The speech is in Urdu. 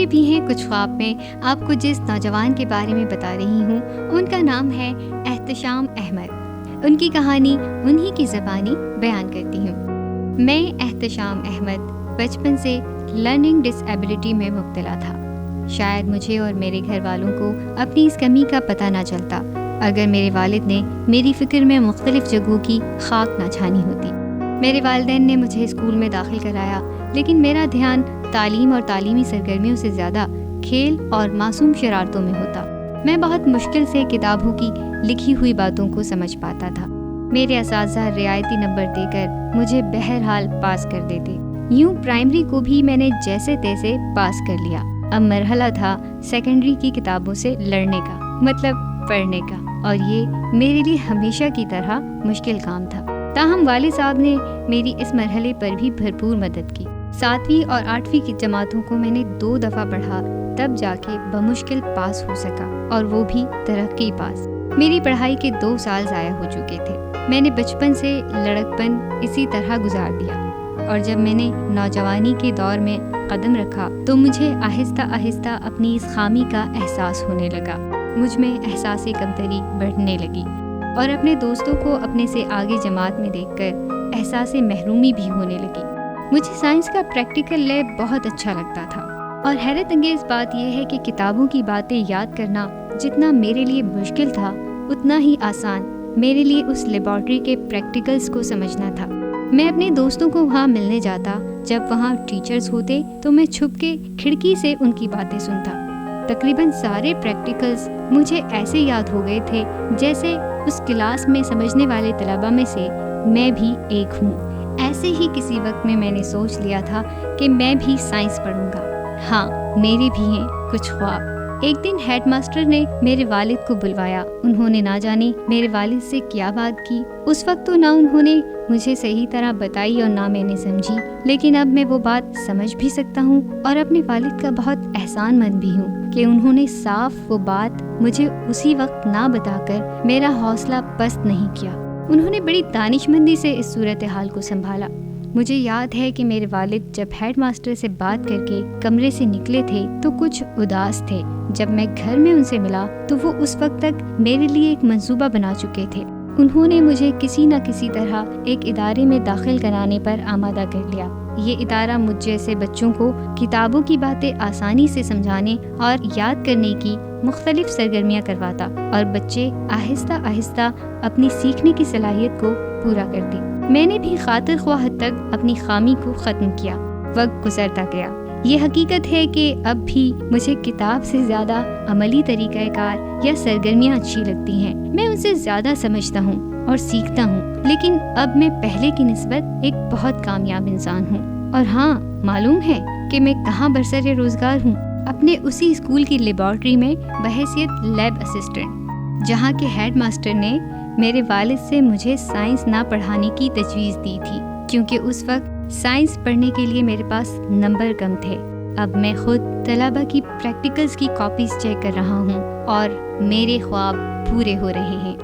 بھی ہیں کچھ خواب میں آپ کو جس نوجوان کے بارے میں بتا رہی ہوں، ان کا نام ہے احتشام احمد۔ ان کی کہانی انہی کی زبانی بیان کرتی ہوں۔ میں احتشام احمد بچپن سے لرننگ ڈس ایبلٹی میں مبتلا تھا۔ شاید مجھے اور میرے گھر والوں کو اپنی اس کمی کا پتہ نہ چلتا اگر میرے والد نے میری فکر میں مختلف جگہوں کی خاک نہ چھانی ہوتی۔ میرے والدین نے مجھے اسکول میں داخل کرایا، لیکن میرا دھیان تعلیم اور تعلیمی سرگرمیوں سے زیادہ کھیل اور معصوم شرارتوں میں ہوتا۔ میں بہت مشکل سے کتابوں کی لکھی ہوئی باتوں کو سمجھ پاتا تھا۔ میرے اساتذہ رعایتی نمبر دے کر مجھے بہرحال پاس کر دیتے۔ یوں پرائمری کو بھی میں نے جیسے تیسے پاس کر لیا۔ اب مرحلہ تھا سیکنڈری کی کتابوں سے لڑنے کا، مطلب پڑھنے کا، اور یہ میرے لیے ہمیشہ کی طرح مشکل کام تھا۔ تاہم والد صاحب نے میری اس مرحلے پر بھی بھرپور مدد کی۔ 7ویں اور 8ویں کی جماعتوں کو میں نے 2 دفعہ پڑھا، تب جا کے بمشکل پاس ہو سکا، اور وہ بھی ترقی پاس۔ میری پڑھائی کے 2 سال ضائع ہو چکے تھے۔ میں نے بچپن سے لڑکپن اسی طرح گزار دیا، اور جب میں نے نوجوانی کے دور میں قدم رکھا تو مجھے آہستہ آہستہ اپنی اس خامی کا احساس ہونے لگا۔ مجھ میں احساس کمتری بڑھنے لگی، اور اپنے دوستوں کو اپنے سے آگے جماعت میں دیکھ کر احساس محرومی بھی ہونے لگی۔ مجھے سائنس کا پریکٹیکل لیب بہت اچھا لگتا تھا، اور حیرت انگیز بات یہ ہے کہ کتابوں کی باتیں یاد کرنا جتنا میرے لیے مشکل تھا، اتنا ہی آسان میرے لیے اس لیبارٹری کے پریکٹیکلز کو سمجھنا تھا۔ میں اپنے دوستوں کو وہاں ملنے جاتا، جب وہاں ٹیچرز ہوتے تو میں چھپ کے کھڑکی سے ان کی باتیں سنتا۔ تقریباً سارے پریکٹیکلز مجھے ایسے یاد ہو گئے تھے جیسے اس کلاس میں سمجھنے والے طلباء میں سے میں بھی ایک ہوں۔ ایسے ہی کسی وقت میں نے سوچ لیا تھا کہ میں بھی سائنس پڑھوں گا۔ ہاں، میرے بھی ہیں کچھ خواب۔ ایک دن ہیڈ ماسٹر نے میرے والد کو بلوایا۔ انہوں نے نہ جانے میرے والد سے کیا بات کی۔ اس وقت تو نہ انہوں نے مجھے صحیح طرح بتائی اور نہ میں نے سمجھی، لیکن اب میں وہ بات سمجھ بھی سکتا ہوں، اور اپنے والد کا بہت احسان مند بھی ہوں کہ انہوں نے صاف وہ بات مجھے اسی وقت نہ بتا کر میرا حوصلہ پست نہیں کیا۔ انہوں نے بڑی دانش مندی سے اس صورتحال کو سنبھالا۔ مجھے یاد ہے کہ میرے والد جب ہیڈ ماسٹر سے بات کر کے کمرے سے نکلے تھے تو کچھ اداس تھے۔ جب میں گھر میں ان سے ملا تو وہ اس وقت تک میرے لیے ایک منصوبہ بنا چکے تھے۔ انہوں نے مجھے کسی نہ کسی طرح ایک ادارے میں داخل کرانے پر آمادہ کر لیا۔ یہ ادارہ مجھ جیسے بچوں کو کتابوں کی باتیں آسانی سے سمجھانے اور یاد کرنے کی مختلف سرگرمیاں کرواتا، اور بچے آہستہ آہستہ اپنی سیکھنے کی صلاحیت کو پورا کرتے۔ میں نے بھی خاطر خواہ حد تک اپنی خامی کو ختم کیا۔ وقت گزرتا گیا۔ یہ حقیقت ہے کہ اب بھی مجھے کتاب سے زیادہ عملی طریقہ کار یا سرگرمیاں اچھی لگتی ہیں۔ میں ان سے زیادہ سمجھتا ہوں اور سیکھتا ہوں، لیکن اب میں پہلے کی نسبت ایک بہت کامیاب انسان ہوں۔ اور ہاں، معلوم ہے کہ میں کہاں برسر روزگار ہوں؟ اپنے اسی اسکول کی لیبارٹری میں بحیثیت لیب اسسٹنٹ، جہاں کے ہیڈ ماسٹر نے میرے والد سے مجھے سائنس نہ پڑھانے کی تجویز دی تھی، کیونکہ اس وقت سائنس پڑھنے کے لیے میرے پاس نمبر کم تھے۔ اب میں خود طلباء کی پریکٹیکلز کی کاپیز چیک کر رہا ہوں، اور میرے خواب پورے ہو رہے ہیں۔